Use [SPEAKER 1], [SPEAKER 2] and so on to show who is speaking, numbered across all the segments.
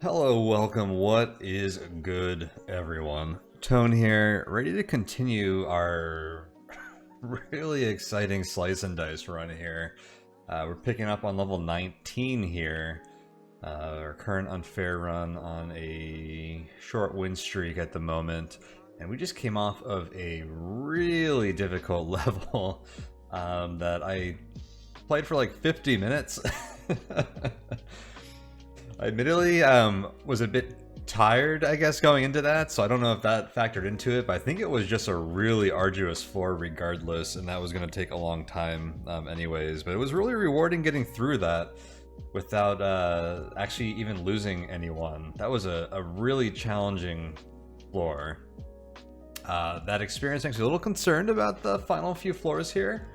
[SPEAKER 1] Hello, welcome. What is good, everyone? Tone here, ready to continue our really exciting slice and dice run here. We're picking up on level 19 here. Our current unfair run on a short win streak at the moment. And we just came off of a really difficult level that I played for like 50 minutes. I admittedly was a bit tired, I guess, going into that, so I don't know if that factored into it, but I think it was just a really arduous floor regardless, and that was going to take a long time anyways. But it was really rewarding getting through that without actually even losing anyone. That was a really challenging floor. That experience makes me a little concerned about the final few floors here,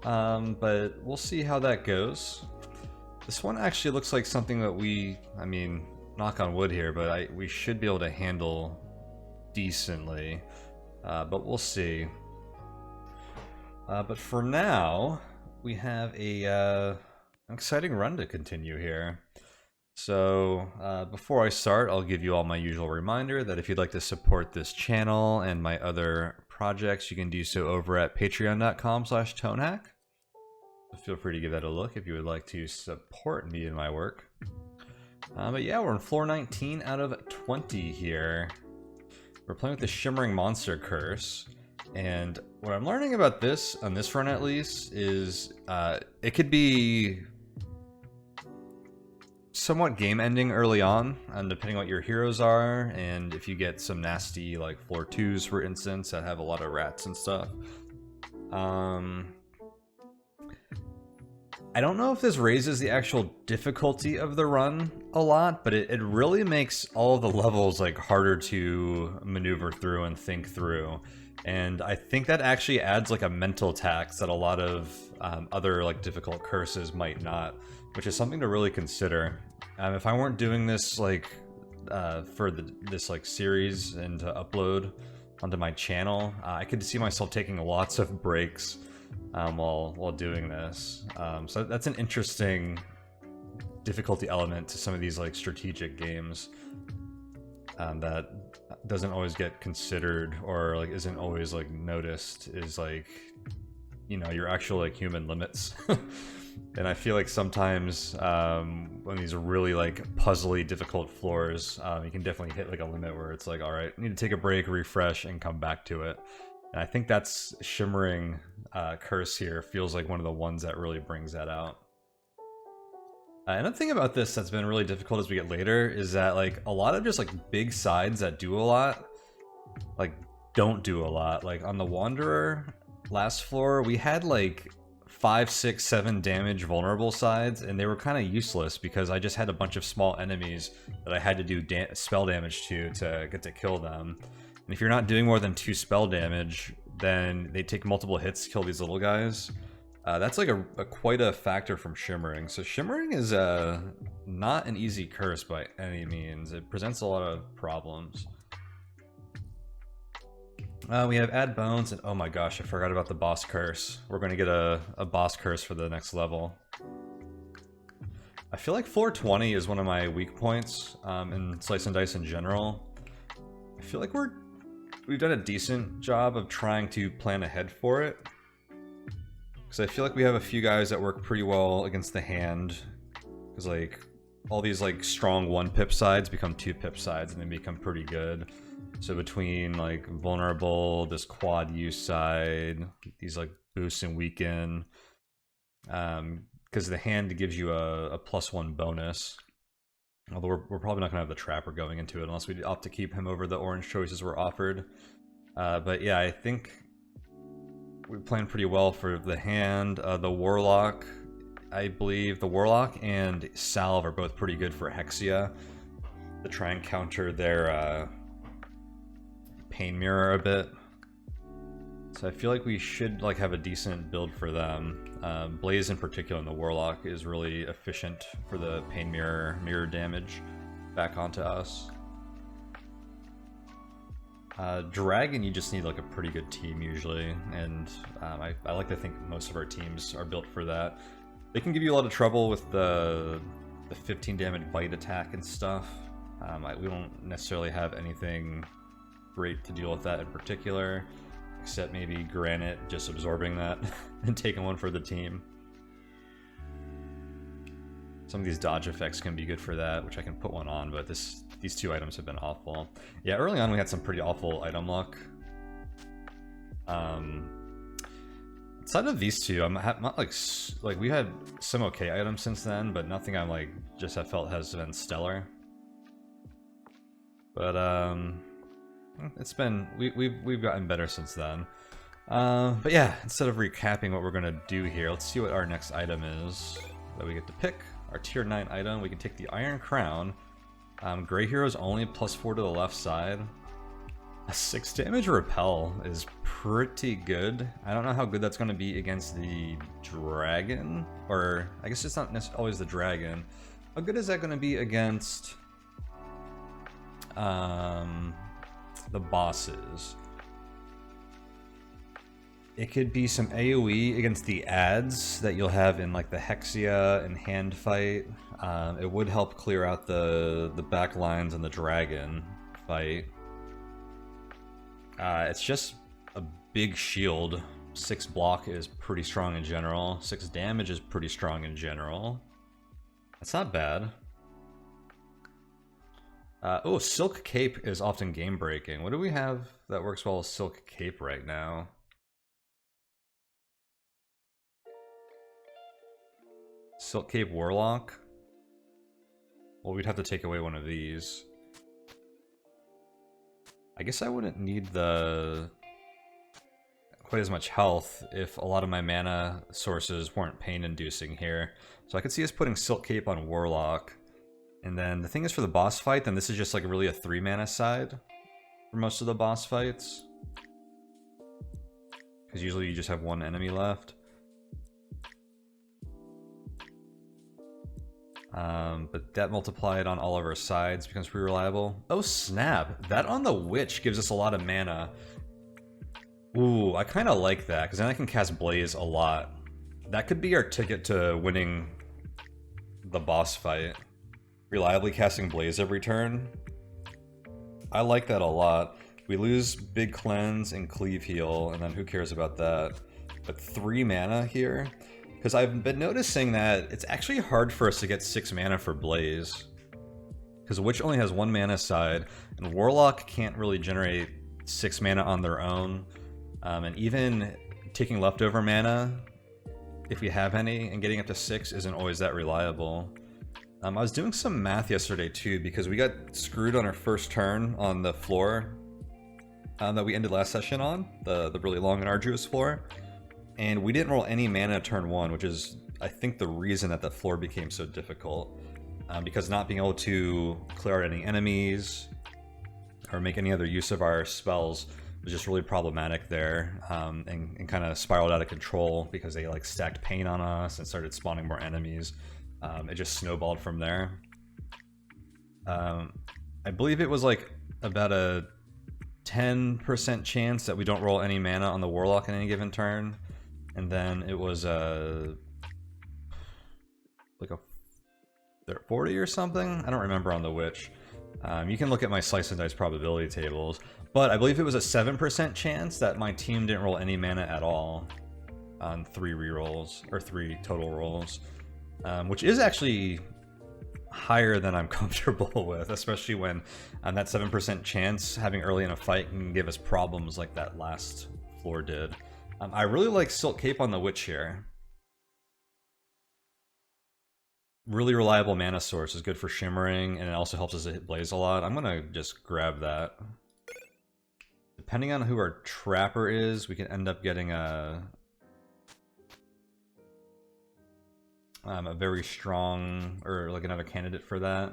[SPEAKER 1] but we'll see how that goes. This one actually looks like something that I mean, knock on wood here, but we should be able to handle decently. But we'll see. But for now, we have an exciting run to continue here. So before I start, I'll give you all my usual reminder that if you'd like to support this channel and my other projects, you can do so over at patreon.com/tonehack. Feel free to give that a look if you would like to support me in my work. But yeah, we're on floor 19 out of 20 here. We're playing with the Shimmering Monster Curse. And what I'm learning about this, on this run at least, is it could be somewhat game ending early on, depending on what your heroes are, and if you get some nasty like floor 2s, for instance, that have a lot of rats and stuff. I don't know if this raises the actual difficulty of the run a lot, but it really makes all of the levels like harder to maneuver through and think through. And I think that actually adds like a mental tax that a lot of other like difficult curses might not, which is something to really consider. If I weren't doing this like for this like series and to upload onto my channel, I could see myself taking lots of breaks while doing this. So that's an interesting difficulty element to some of these like strategic games that doesn't always get considered or like isn't always like noticed, is like, you know, your actual like human limits. And I feel like sometimes when these are really like puzzly difficult floors, you can definitely hit like a limit where it's like, all right, I need to take a break, refresh, and come back to it. And I think that's Shimmering Curse here feels like one of the ones that really brings that out. Another thing about this that's been really difficult as we get later is that like a lot of just like big sides that do a lot, like don't do a lot. Like on the Wanderer last floor, we had like 5, 6, 7 damage vulnerable sides, and they were kind of useless because I just had a bunch of small enemies that I had to do spell damage to get to kill them. And if you're not doing more than 2 spell damage, then they take multiple hits to kill these little guys. That's like quite a factor from Shimmering. So Shimmering is not an easy curse by any means. It presents a lot of problems. We have add bones, and oh my gosh, I forgot about the boss curse. We're going to get a boss curse for the next level. I feel like floor 20 is one of my weak points in Slice and Dice in general. I feel like we've done a decent job of trying to plan ahead for it, because I feel like we have a few guys that work pretty well against the hand, because like all these like strong 1-pip sides become 2-pip sides and they become pretty good. So between like vulnerable, this quad use side, these like boost and weaken, because the hand gives you a +1 bonus. Although we're probably not going to have the Trapper going into it unless we opt to keep him over the orange choices we're offered. But yeah, I think we planned pretty well for the hand. The Warlock, I believe the Warlock and Salve are both pretty good for Hexia to try and counter their Pain Mirror a bit. So I feel like we should like have a decent build for them. Blaze in particular in the Warlock is really efficient for the Pain Mirror damage back onto us. Dragon, you just need like a pretty good team usually, and I like to think most of our teams are built for that. They can give you a lot of trouble with the 15 damage bite attack and stuff, We don't necessarily have anything great to deal with that in particular, except maybe Granite just absorbing that and taking one for the team. Some of these dodge effects can be good for that, which I can put one on, but these two items have been awful. Yeah, early on we had some pretty awful item luck. Outside of these two, I'm not like we had some okay items since then, but nothing I'm like just have felt has been stellar. But it's been we've gotten better since then. But yeah, instead of recapping what we're gonna do here, let's see what our next item is that we get to pick. Our tier 9 item, we can take the Iron Crown. Gray Hero's only +4 to the left side. A 6 damage repel is pretty good. I don't know how good that's going to be against the dragon, or I guess it's not necessarily always the dragon. How good is that going to be against the bosses? It could be some AoE against the ads that you'll have in like the Hexia and hand fight. It would help clear out the back lines in the dragon fight. It's just a big shield. 6 block is pretty strong in general. 6 damage is pretty strong in general. That's not bad. Oh, Silk Cape is often game breaking. What do we have that works well with Silk Cape right now? Silk Cape Warlock? Well, we'd have to take away one of these. I guess I wouldn't need quite as much health if a lot of my mana sources weren't pain-inducing here. So I could see us putting Silk Cape on Warlock. And then the thing is, for the boss fight, then this is just like really a 3 mana side for most of the boss fights. Because usually you just have 1 enemy left. But that multiplied on all of our sides becomes pretty reliable. Oh snap! That on the Witch gives us a lot of mana. Ooh, I kind of like that, because then I can cast Blaze a lot. That could be our ticket to winning the boss fight. Reliably casting Blaze every turn. I like that a lot. We lose Big Cleanse and Cleave Heal, and then who cares about that? But 3 mana here? Because I've been noticing that it's actually hard for us to get 6 mana for Blaze. Because Witch only has 1 mana side, and Warlock can't really generate 6 mana on their own. And even taking leftover mana, if we have any, and getting up to 6 isn't always that reliable. I was doing some math yesterday too, because we got screwed on our first turn on the floor that we ended last session on, the really long and arduous floor. And we didn't roll any mana turn 1, which is, I think, the reason that floor became so difficult. Because not being able to clear out any enemies, or make any other use of our spells, was just really problematic there. And kind of spiraled out of control, because they like stacked pain on us and started spawning more enemies. It just snowballed from there. I believe it was like about a 10% chance that we don't roll any mana on the Warlock in any given turn. And then it was like a 40 or something? I don't remember on the Witch. You can look at my Slice and Dice probability tables. But I believe it was a 7% chance that my team didn't roll any mana at all on 3 rerolls, or 3 total rolls. Which is actually higher than I'm comfortable with, especially when that 7% chance having early in a fight can give us problems like that last floor did. I really like Silk Cape on the Witch here. Really reliable mana source, is good for shimmering, and it also helps us hit Blaze a lot. I'm gonna just grab that. Depending on who our Trapper is, we can end up getting a very strong, or like another candidate for that.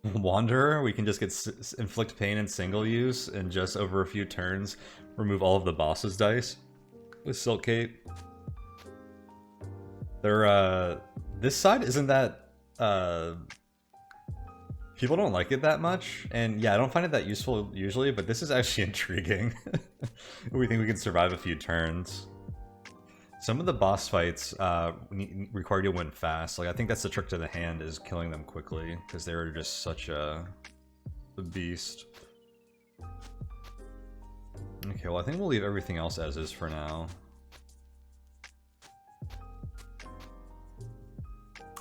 [SPEAKER 1] Wanderer, we can just get inflict pain in single use and just over a few turns remove all of the boss's dice with Silk Cape. They're this side isn't that people don't like it that much, and yeah, I don't find it that useful usually, but this is actually intriguing. We think we can survive a few turns. Some of the boss fights require you to win fast. Like, I think that's the trick to the hand, is killing them quickly, because they're just such a beast. Okay, well, I think we'll leave everything else as is for now.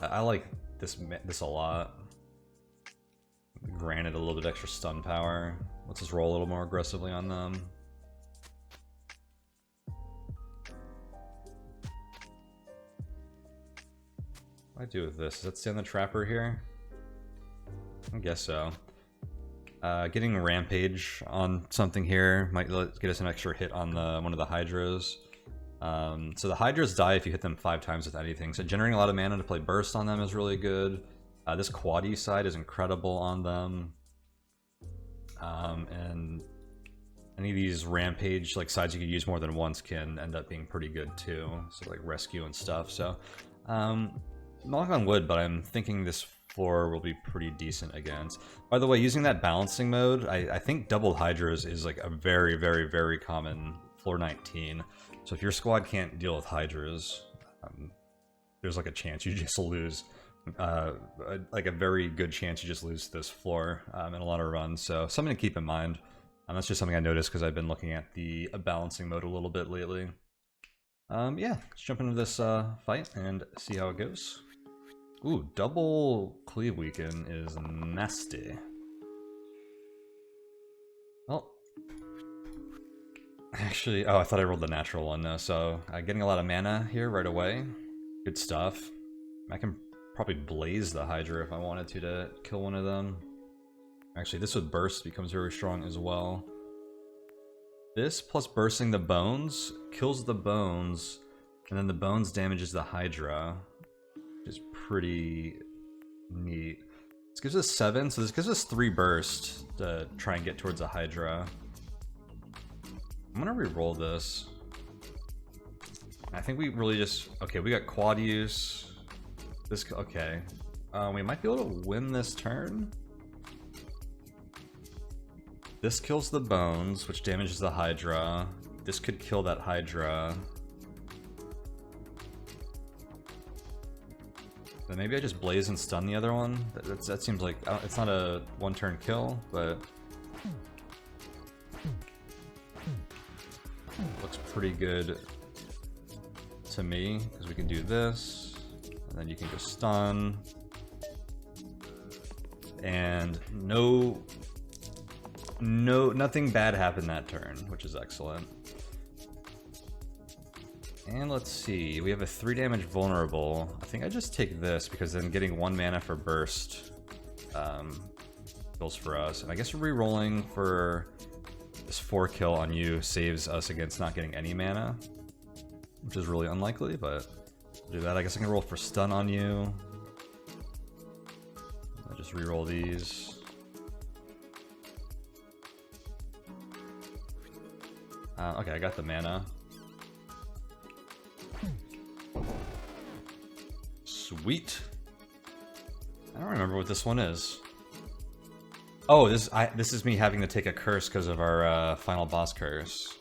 [SPEAKER 1] I like this a lot. Granted, a little bit extra stun power. Let's just roll a little more aggressively on them. What do I do with this? Does that stay on the trapper here? I guess so. Getting Rampage on something here might get us an extra hit on one of the Hydras. So the Hydras die if you hit them 5 times with anything. So generating a lot of mana to play Burst on them is really good. This Quaddy side is incredible on them. And any of these Rampage like sides you could use more than once can end up being pretty good too. So like Rescue and stuff. So knock on wood, but I'm thinking this floor will be pretty decent against. By the way, using that balancing mode, I think double Hydras is like a very, very, very common floor 19. So if your squad can't deal with Hydras, there's like a chance you just lose. Like a very good chance you just lose this floor in a lot of runs. So something to keep in mind. That's just something I noticed because I've been looking at the balancing mode a little bit lately. Yeah, let's jump into this fight and see how it goes. Ooh, double cleave weaken is nasty. Well, actually, oh, I thought I rolled the natural one though. So getting a lot of mana here right away. Good stuff. I can probably blaze the Hydra if I wanted to kill one of them. Actually, this with burst becomes very strong as well. This plus bursting the bones kills the bones, and then the bones damages the Hydra, which is pretty neat. This gives us 7, so this gives us 3 burst to try and get towards the Hydra. I'm gonna re-roll this. I think we really just... Okay, we got quad use. This... Okay. We might be able to win this turn. This kills the bones, which damages the Hydra. This could kill that Hydra. Then maybe I just blaze and stun the other one. That seems like... it's not a one-turn kill, but... looks pretty good to me, because we can do this. And then you can just stun. And nothing bad happened that turn, which is excellent. And let's see, we have a 3 damage vulnerable. I think I just take this because then getting 1 mana for burst kills for us. And I guess re-rolling for this 4 kill on you saves us against not getting any mana, which is really unlikely, but I'll do that. I guess I can roll for stun on you. I'll just re-roll these. Okay, I got the mana. Sweet. I don't remember what this one is. Oh, this is me having to take a curse because of our final boss curse.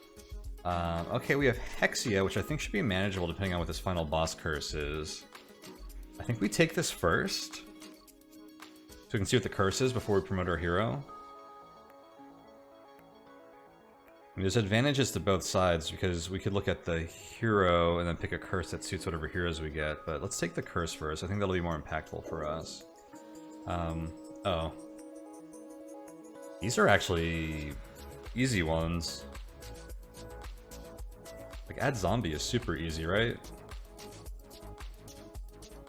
[SPEAKER 1] Okay, we have Hexia, which I think should be manageable depending on what this final boss curse is. I think we take this first, so we can see what the curse is before we promote our hero. I mean, there's advantages to both sides because we could look at the hero and then pick a curse that suits whatever heroes we get, but let's take the curse first. I think that'll be more impactful for us. Oh. These are actually easy ones. Like, add zombie is super easy, right?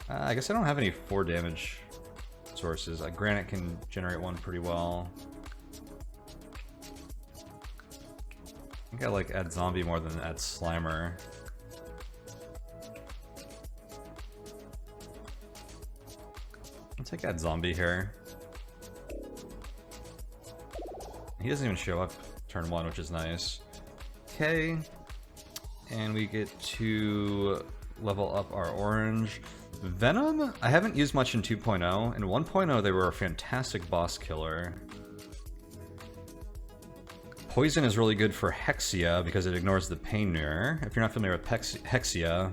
[SPEAKER 1] I guess I don't have any 4 damage sources. Granite can generate 1 pretty well. I think I like add zombie more than add slimer. I'll take add zombie here. He doesn't even show up turn 1, which is nice. Okay. And we get to level up our orange. Venom, I haven't used much in 2.0. In 1.0, they were a fantastic boss killer. Poison is really good for Hexia because it ignores the Pain Mirror. If you're not familiar with Hexia,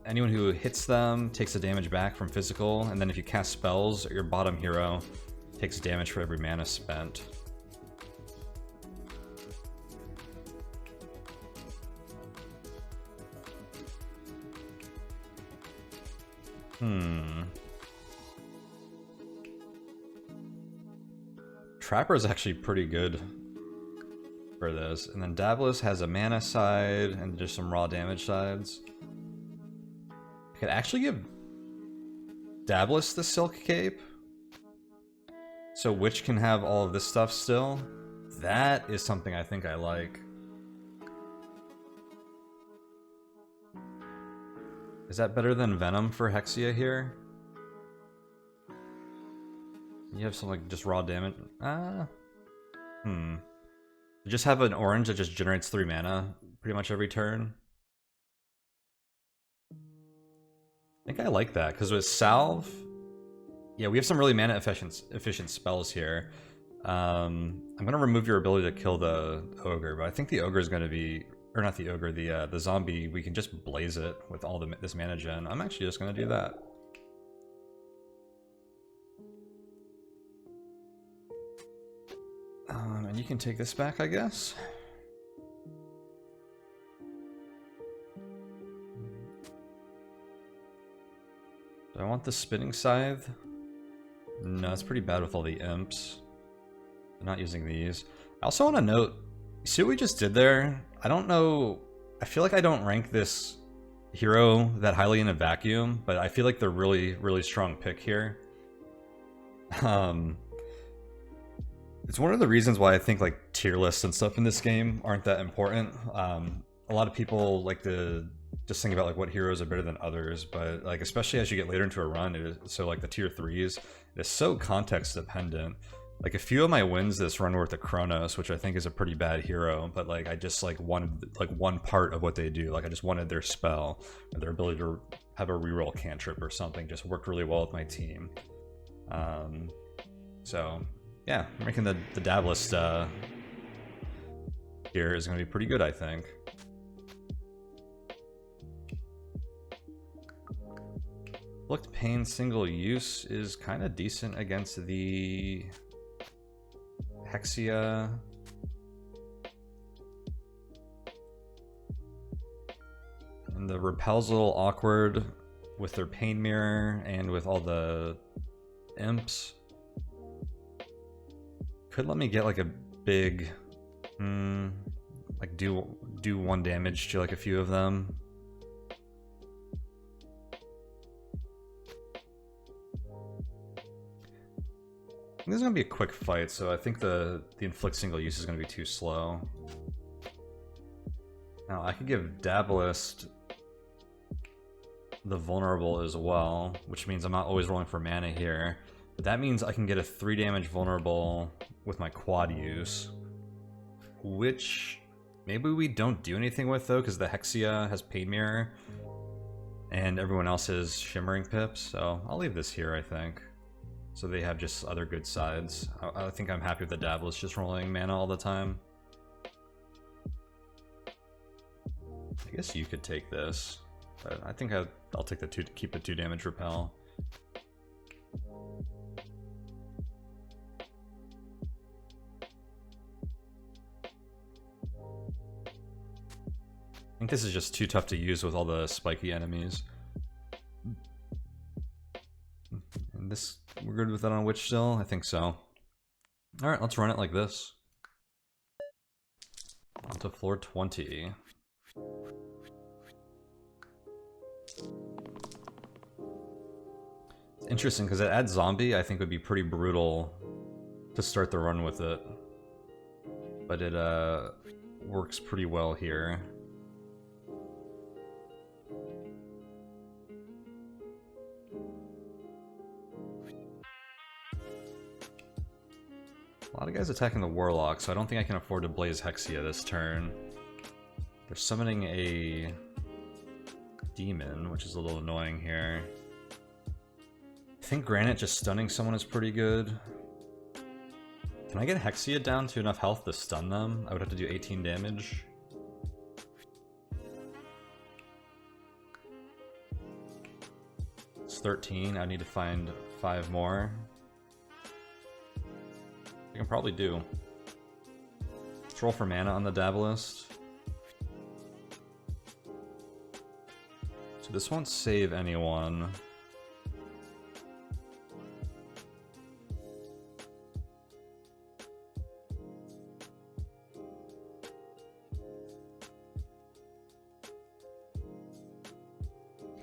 [SPEAKER 1] anyone who hits them takes the damage back from physical, and then if you cast spells, your bottom hero takes damage for every mana spent. Trapper is actually pretty good for this. And then Daedalus has a mana side and just some raw damage sides. I could actually give Daedalus the Silk Cape, so Witch can have all of this stuff still. That is something I think I like. Is that better than Venom for Hexia here? You have some like just raw damage. You just have an orange that just generates 3 mana pretty much every turn. I think I like that because with Salve, yeah, we have some really mana efficient spells here. I'm gonna remove your ability to kill the ogre, but I think the ogre is gonna be, or not the ogre, the zombie. We can just blaze it with all this mana gen. I'm actually just gonna do that. And you can take this back, I guess. Do I want the spinning scythe? No, it's pretty bad with all the imps. I'm not using these. I also want to note, see what we just did there? I don't know, I feel like I don't rank this hero that highly in a vacuum, but I feel like they're really, really strong pick here. It's one of the reasons why I think like tier lists and stuff in this game aren't that important. A lot of people like to just think about like what heroes are better than others, but like especially as you get later into a run, it is, so like the tier 3s, it is so context dependent. Like a few of my wins this run were with the Chronos, which I think is a pretty bad hero, but like I just like wanted like one part of what they do. Like I just wanted their spell, or their ability to have a reroll cantrip or something just worked really well with my team. So yeah, making the Daedalus here is going to be pretty good, I think. Looked Pain single use is kind of decent against the Hexia. And the Repel's a little awkward with their Pain Mirror and with all the imps. Could let me get like a big, like do 1 damage to like a few of them. This is gonna be a quick fight, so I think the inflict single use is gonna be too slow. Now I could give Daedalus the vulnerable as well, which means I'm not always rolling for mana here. But that means I can get a 3 damage vulnerable with my quad use, which maybe we don't do anything with though, because the Hexia has Pain Mirror and everyone else has Shimmering Pips, so I'll leave this here, I think. So they have just other good sides. I think I'm happy with the Daedalus just rolling mana all the time. I guess you could take this, but I think I'll take the 2 to keep the 2 damage repel. I think this is just too tough to use with all the spiky enemies. And this, we're good with that on Witch still? I think so. Alright, let's run it like this. On to floor 20. It's interesting because it adds zombie, I think would be pretty brutal to start the run with it. But it works pretty well here. A lot of guys attacking the Warlock, so I don't think I can afford to Blaze Hexia this turn. They're summoning a demon, which is a little annoying here. I think Granite just stunning someone is pretty good. Can I get Hexia down to enough health to stun them? I would have to do 18 damage. It's 13. I need to find 5 more. I can probably do. Let's roll for mana on the dab list. So this won't save anyone.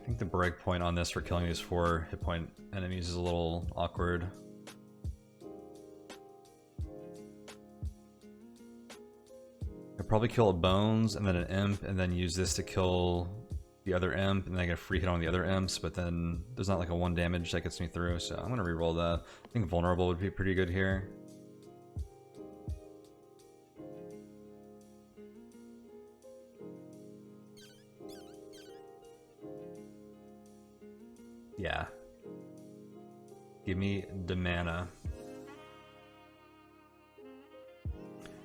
[SPEAKER 1] I think the break point on this for killing these 4 hit point enemies is a little awkward. I'd probably kill a Bones and then an Imp and then use this to kill the other Imp and then I get a free hit on the other Imps, but then there's not like a 1 damage that gets me through, so I'm gonna reroll that. I think Vulnerable would be pretty good here. Yeah. Give me the mana.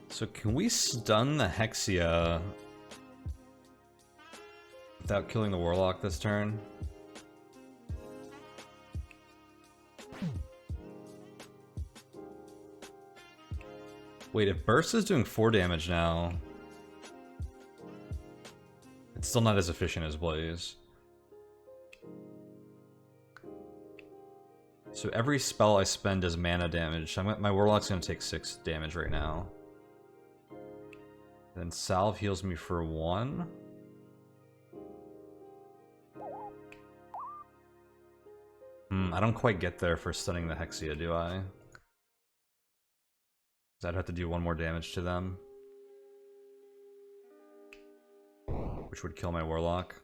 [SPEAKER 1] So can we stun the Hexia without killing the Warlock this turn? Wait, if Burst is doing 4 damage now, it's still not as efficient as Blaze. So every spell I spend does mana damage. My Warlock's gonna take 6 damage right now. Then Salve heals me for 1. I don't quite get there for stunning the Hexia, do I? Because I'd have to do 1 more damage to them. Which would kill my Warlock.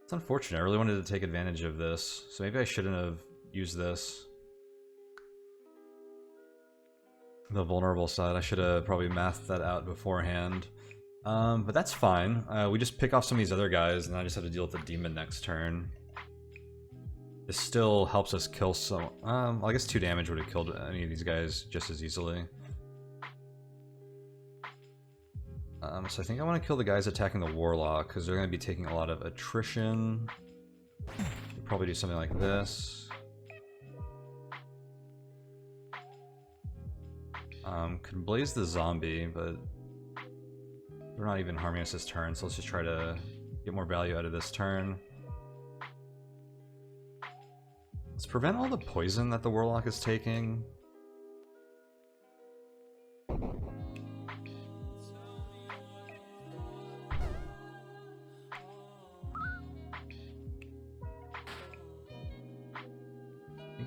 [SPEAKER 1] It's unfortunate, I really wanted to take advantage of this, so maybe I shouldn't have used this. The vulnerable side, I should have probably mathed that out beforehand. But that's fine, we just pick off some of these other guys and I just have to deal with the demon next turn. This still helps us kill some, well, I guess 2 damage would have killed any of these guys just as easily. So I think I want to kill the guys attacking the Warlock, because they're going to be taking a lot of attrition. Probably do something like this. Could Blaze the Zombie, but they're not even harming us this turn, so let's just try to get more value out of this turn. Let's prevent all the poison that the Warlock is taking.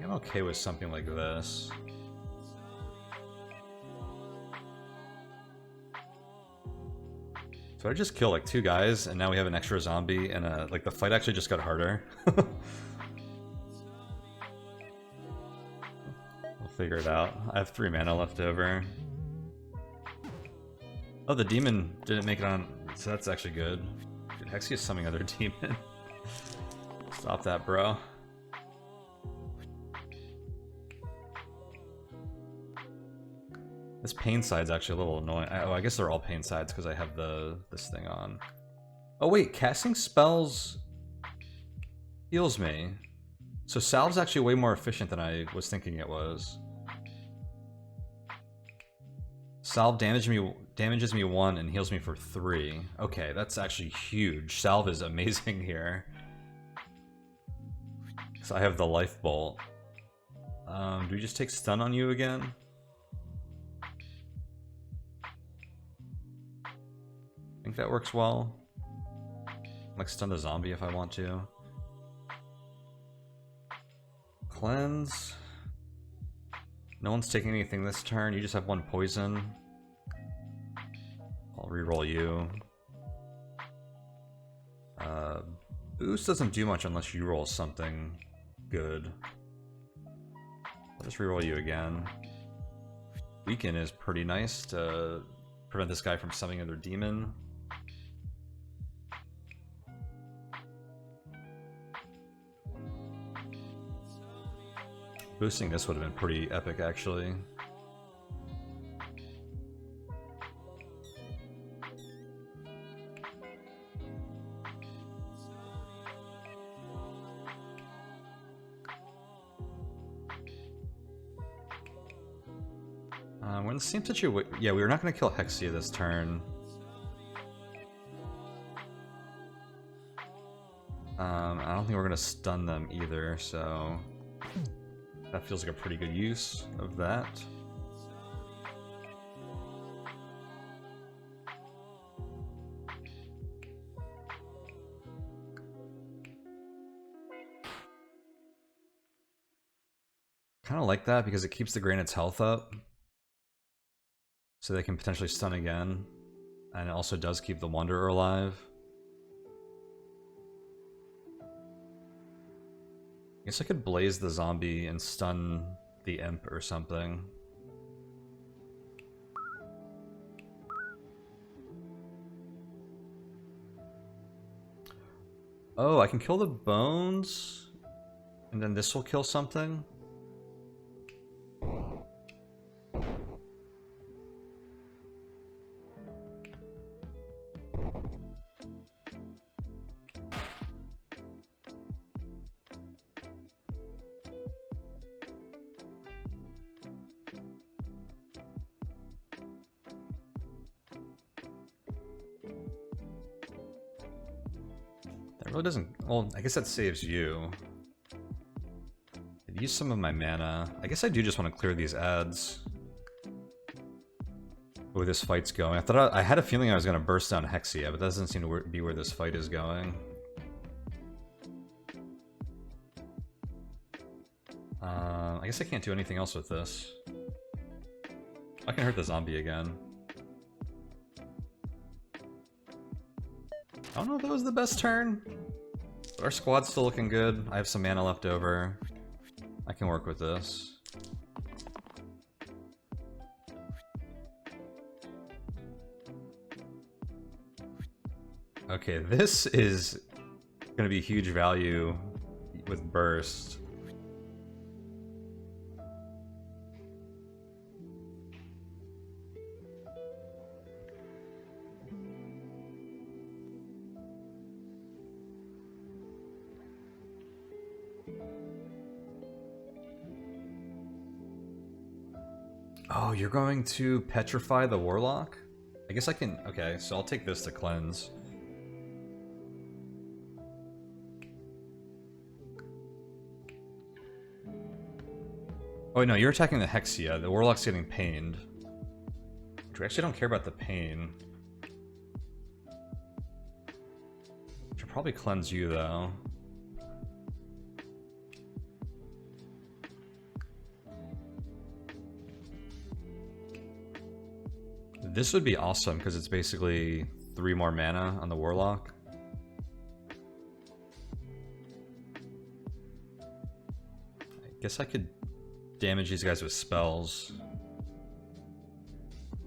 [SPEAKER 1] I'm okay with something like this. So I just killed like 2 guys, and now we have an extra zombie, and like the fight actually just got harder. We'll figure it out. I have 3 mana left over. Oh, the demon didn't make it on, so that's actually good. Dude, Hexia's summoning other demon. Stop that, bro. This pain side's actually a little annoying. Oh, I guess they're all pain sides because I have this thing on. Oh wait, casting spells heals me. So Salve's actually way more efficient than I was thinking it was. Salve damages me 1 and heals me for 3. Okay, that's actually huge. Salve is amazing here. So I have the life bolt. Do we just take stun on you again? I think that works well. Like stun the zombie if I want to. Cleanse. No one's taking anything this turn. You just have 1 poison. I'll reroll you. Boost doesn't do much unless you roll something good. I'll just reroll you again. Weaken is pretty nice to prevent this guy from summoning another demon. Boosting this would have been pretty epic, actually. We're in the same situation. Yeah, we were not going to kill Hexia this turn. I don't think we're going to stun them either, so that feels like a pretty good use of that. Kind of like that because it keeps the Granite's health up, so they can potentially stun again, and it also does keep the Wanderer alive. I guess I could blaze the zombie and stun the imp or something. Oh, I can kill the bones, and then this will kill something? That really doesn't... Well, I guess that saves you. I'd use some of my mana. I guess I do just want to clear these ads. Where this fight's going. I had a feeling I was going to burst down Hexia, but that doesn't seem to be where this fight is going. I guess I can't do anything else with this. I can hurt the zombie again. I don't know if that was the best turn, but our squad's still looking good. I have some mana left over. I can work with this. Okay, this is going to be huge value with Burst. Oh, you're going to petrify the Warlock? I guess I can... Okay, so I'll take this to cleanse. Oh, no, you're attacking the Hexia. The Warlock's getting pained. Which we actually don't care about the pain. Should probably cleanse you, though. This would be awesome, because it's basically 3 more mana on the Warlock. I guess I could damage these guys with spells.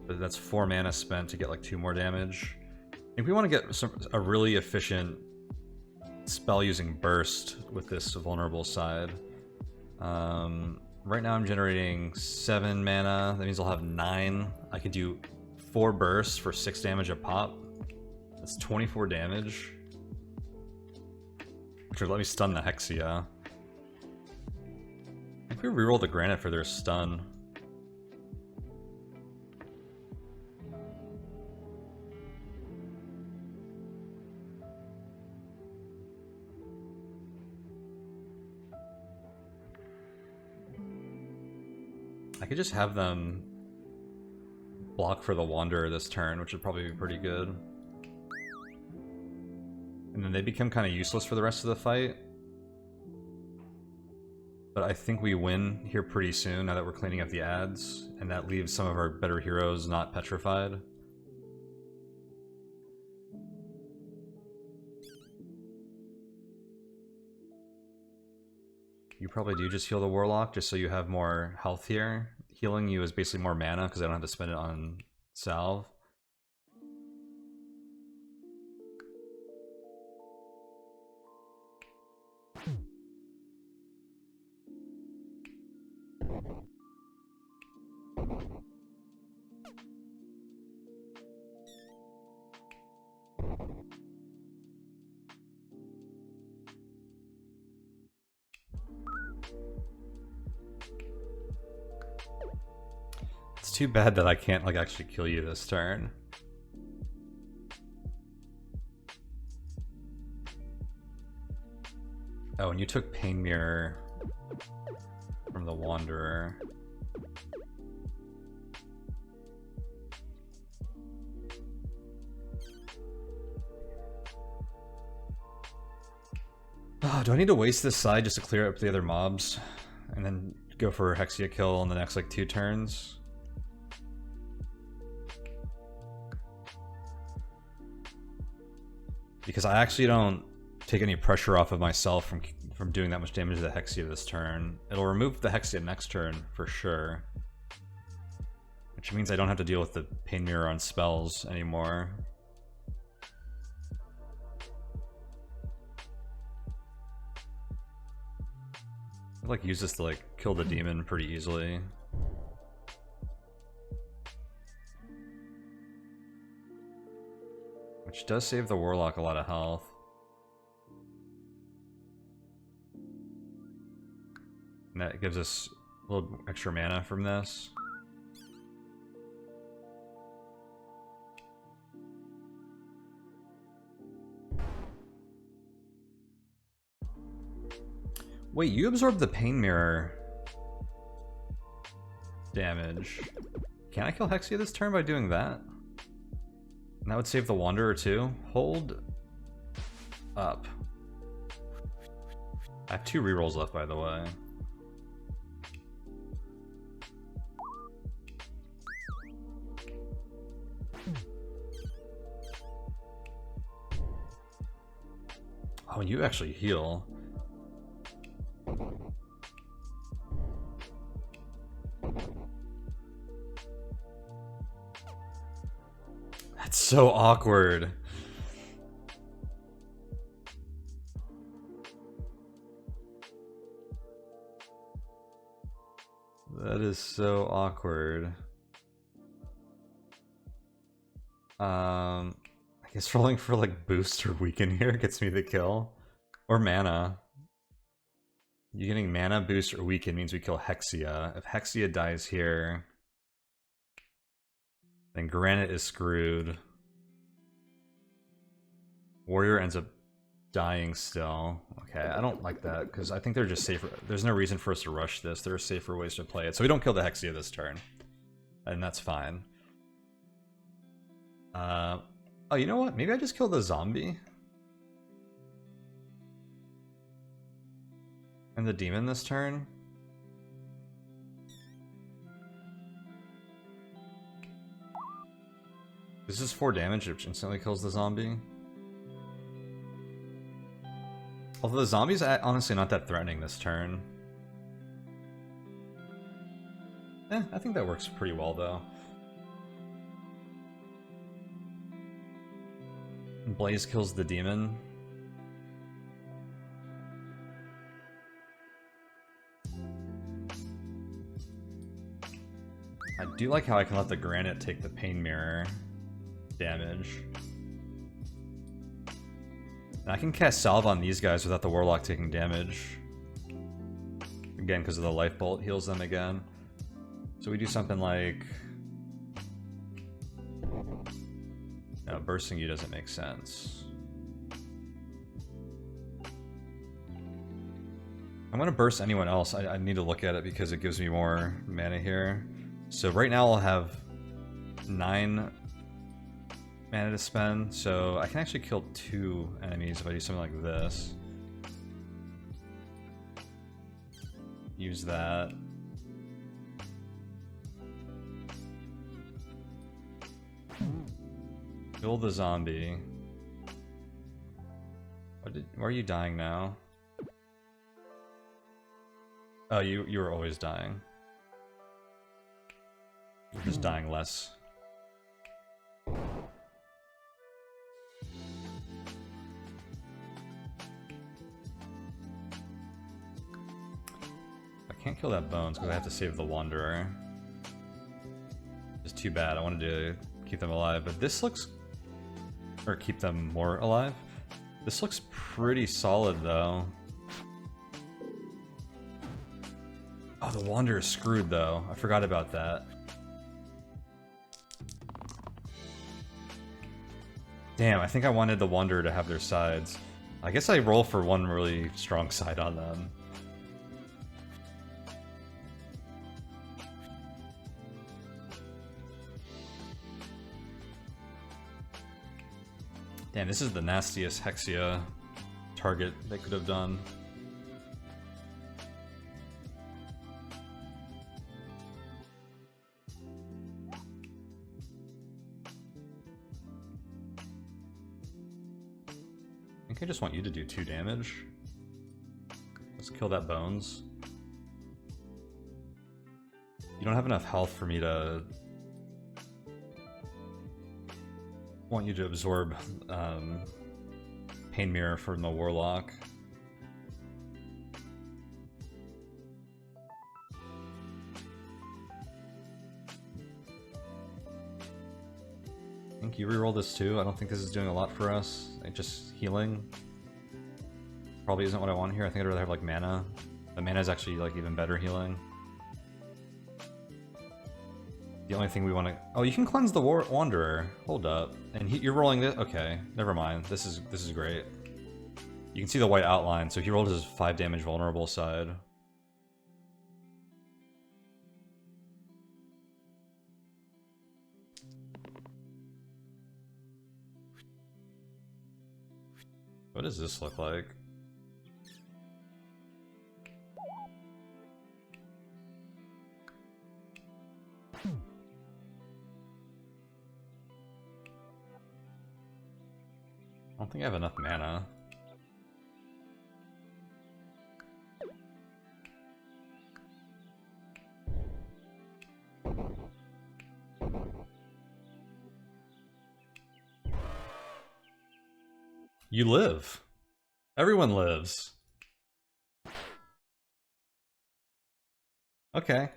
[SPEAKER 1] But that's 4 mana spent to get like 2 more damage. I think we want to get a really efficient spell using Burst with this vulnerable side. Right now I'm generating 7 mana. That means I'll have 9. I could do 4 bursts for 6 damage a pop. That's 24 damage. Which would let me stun the Hexia. I think we reroll the Granite for their stun. I could just have them block for the Wanderer this turn, which would probably be pretty good. And then they become kind of useless for the rest of the fight. But I think we win here pretty soon now that we're cleaning up the ads, and that leaves some of our better heroes not petrified. You probably do just heal the Warlock just so you have more health here. Healing you is basically more mana because I don't have to spend it on salve. too bad that I can't like actually kill you this turn. Oh, and you took Pain Mirror from the Wanderer. Oh, do I need to waste this side just to clear up the other mobs? And then go for a Hexia kill in the next like 2 turns? Because I actually don't take any pressure off of myself from doing that much damage to the Hexia this turn. It'll remove the Hexia next turn for sure. Which means I don't have to deal with the Pain Mirror on spells anymore. I'd like use this to like kill the demon pretty easily. Which does save the Warlock a lot of health. And that gives us a little extra mana from this. Wait, you absorb the Pain Mirror damage. Can I kill Hexia this turn by doing that? And that would save the Wanderer too. Hold up. I have 2 rerolls left, by the way. Oh, and you actually heal. That's so awkward. That is so awkward. I guess rolling for like boost or weaken here gets me the kill. Or mana. You getting mana, boost, or weaken means we kill Hexia. If Hexia dies here, then Granite is screwed. Warrior ends up dying still. Okay, I don't like that, because I think they're just safer. There's no reason for us to rush this. There are safer ways to play it. So we don't kill the Hexia this turn. And that's fine. Oh, you know what? Maybe I just kill the zombie. And the demon this turn. This is 4 damage, which instantly kills the zombie. Although the zombie's honestly not that threatening this turn. I think that works pretty well though. Blaze kills the demon. I do like how I can let the Granite take the Pain Mirror damage. And I can cast Salve on these guys without the Warlock taking damage. Again, because of the Life Bolt heals them again. So we do something like... No, bursting you doesn't make sense. I'm gonna burst anyone else. I need to look at it because it gives me more mana here. So right now I'll have 9 mana to spend, so I can actually kill 2 enemies if I do something like this. Use that. Kill the zombie. Why are you dying now? Oh, you were always dying. You're just dying less. I can't kill that Bones because I have to save the Wanderer. It's too bad. I wanted to keep them alive, but this looks... Or keep them more alive. This looks pretty solid, though. Oh, the Wanderer's screwed, though. I forgot about that. Damn, I think I wanted the Wanderer to have their sides. I guess I roll for one really strong side on them. Damn, this is the nastiest Hexia target they could have done. I think I just want you to do 2 damage. Let's kill that Bones. You don't have enough health for me to... want you to absorb Pain Mirror from the Warlock. I think you reroll this too. I don't think this is doing a lot for us. Like just healing probably isn't what I want here. I think I'd rather have like mana. The mana is actually like even better healing. The only thing we want to... Oh, you can cleanse the Wanderer. Hold up. And you're rolling this? Okay, never mind. This is great. You can see the white outline, so he rolled his 5 damage vulnerable side. What does this look like? I don't think I have enough mana. You live. Everyone lives. Okay.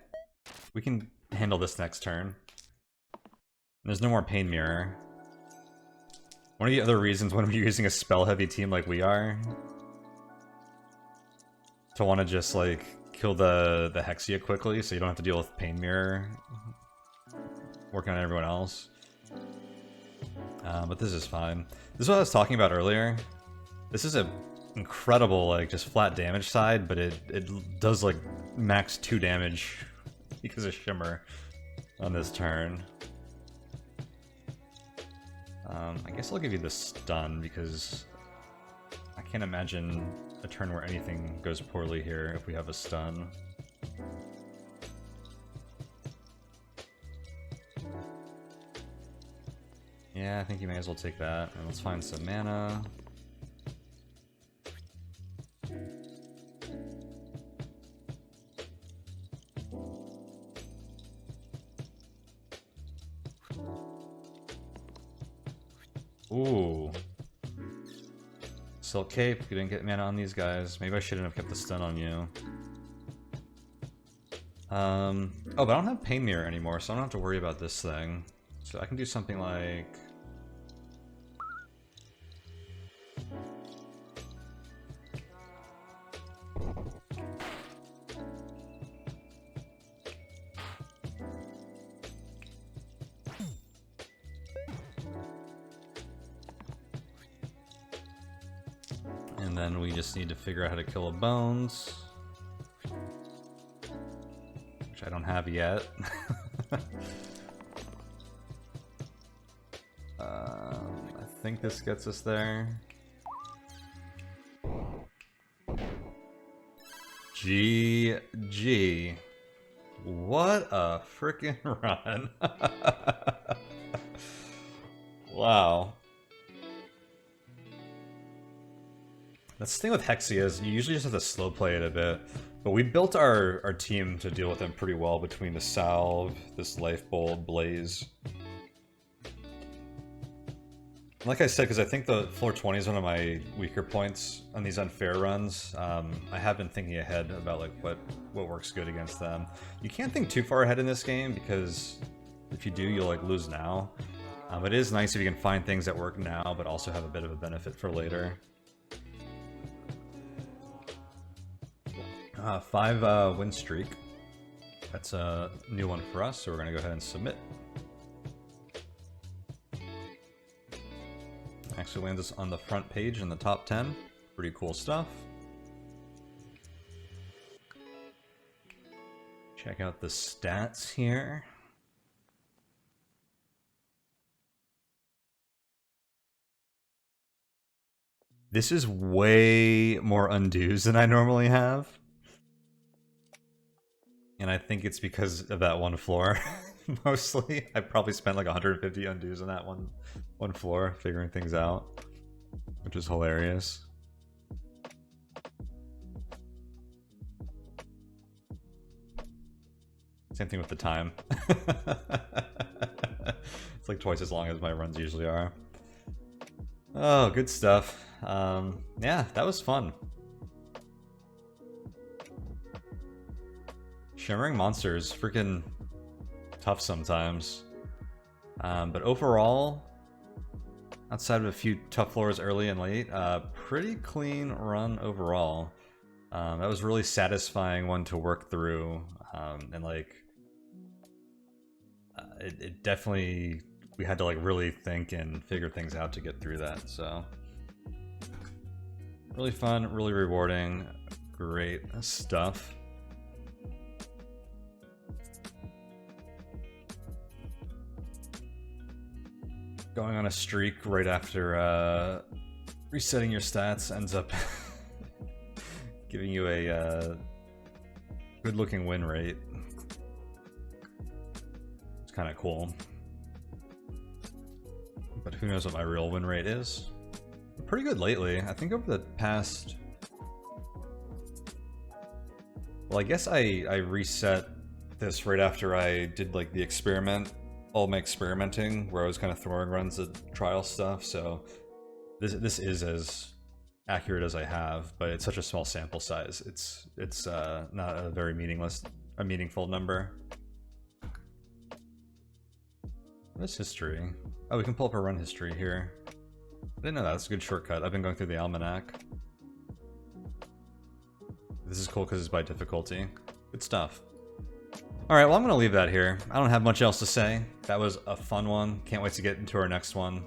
[SPEAKER 1] We can handle this next turn. There's no more Pain Mirror. One of the other reasons when we're using a spell-heavy team like we are, to want to just, like, kill the Hexia quickly so you don't have to deal with Pain Mirror working on everyone else. But this is fine. This is what I was talking about earlier. This is a incredible, like, just flat damage side, but it does, like, max 2 damage because of Shimmer on this turn. I guess I'll give you the stun, because I can't imagine a turn where anything goes poorly here if we have a stun. Yeah, I think you may as well take that, and let's find some mana. Ooh. Silk Cape, we didn't get mana on these guys. Maybe I shouldn't have kept the stun on you. Oh, but I don't have Pain Mirror anymore, so I don't have to worry about this thing. So I can do something like... And then we just need to figure out how to kill a Bones. Which I don't have yet. I think this gets us there. GG. What a freaking run. Wow. That's the thing with Hexia is you usually just have to slow play it a bit. But we built our team to deal with them pretty well between the Salve, this Life Bolt, Blaze. Like I said, because I think the floor 20 is one of my weaker points on these unfair runs. I have been thinking ahead about like what works good against them. You can't think too far ahead in this game because if you do, you'll like lose now. It is nice if you can find things that work now, but also have a bit of a benefit for later. 5 win streak. That's a new one for us, so we're gonna go ahead and submit. Actually lands us on the front page in the top 10. Pretty cool stuff. Check out the stats here. This is way more undos than I normally have. And I think it's because of that one floor, mostly. I probably spent like 150 undos on that one floor, figuring things out, which is hilarious. Same thing with the time. It's like twice as long as my runs usually are. Oh, good stuff. Yeah, that was fun. Shimmering monsters, freaking tough sometimes. But overall, outside of a few tough floors early and late, pretty clean run overall. That was really satisfying one to work through, and like, it definitely, we had to like really think and figure things out to get through that, so. Really fun, really rewarding, great stuff. Going on a streak right after resetting your stats ends up giving you a good looking win rate. It's kind of cool. But who knows what my real win rate is. Pretty good lately. I think over the past... Well, I guess I reset this right after I did like the experiment, all my experimenting, where I was kind of throwing runs at trial stuff, so this is as accurate as I have, but it's such a small sample size. It's not a very meaningful number. What's history? Oh, we can pull up our run history here. I didn't know that. That's a good shortcut. I've been going through the almanac. This is cool because it's by difficulty. Good stuff. Alright, well I'm going to leave that here. I don't have much else to say. That was a fun one. Can't wait to get into our next one.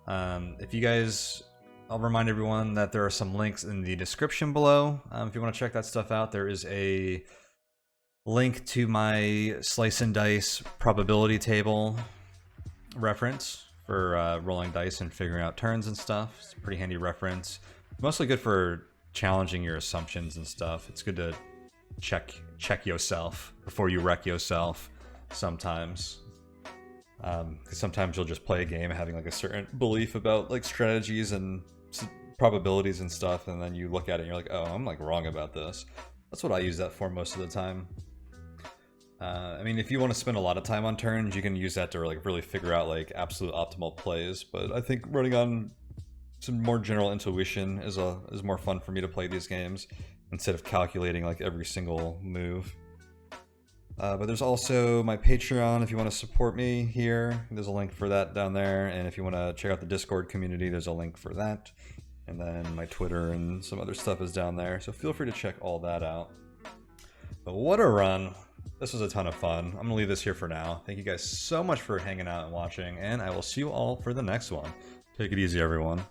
[SPEAKER 1] If you guys... I'll remind everyone that there are some links in the description below. If you want to check that stuff out, there is a link to my slice and dice probability table reference for rolling dice and figuring out turns and stuff. It's a pretty handy reference. Mostly good for challenging your assumptions and stuff. It's good to check yourself before you wreck yourself sometimes. Because sometimes you'll just play a game having like a certain belief about like strategies and probabilities and stuff, and then you look at it and you're like, oh, I'm like wrong about this. That's what I use that for most of the time. I mean, if you want to spend a lot of time on turns, you can use that to like really figure out like absolute optimal plays, but I think running on some more general intuition is more fun for me to play these games instead of calculating like every single move. But there's also my Patreon if you want to support me here. There's a link for that down there, and if you want to check out the Discord community, there's a link for that. And then my Twitter and some other stuff is down there, so feel free to check all that out. But what a run! This was a ton of fun. I'm gonna leave this here for now. Thank you guys so much for hanging out and watching, and I will see you all for the next one. Take it easy, everyone.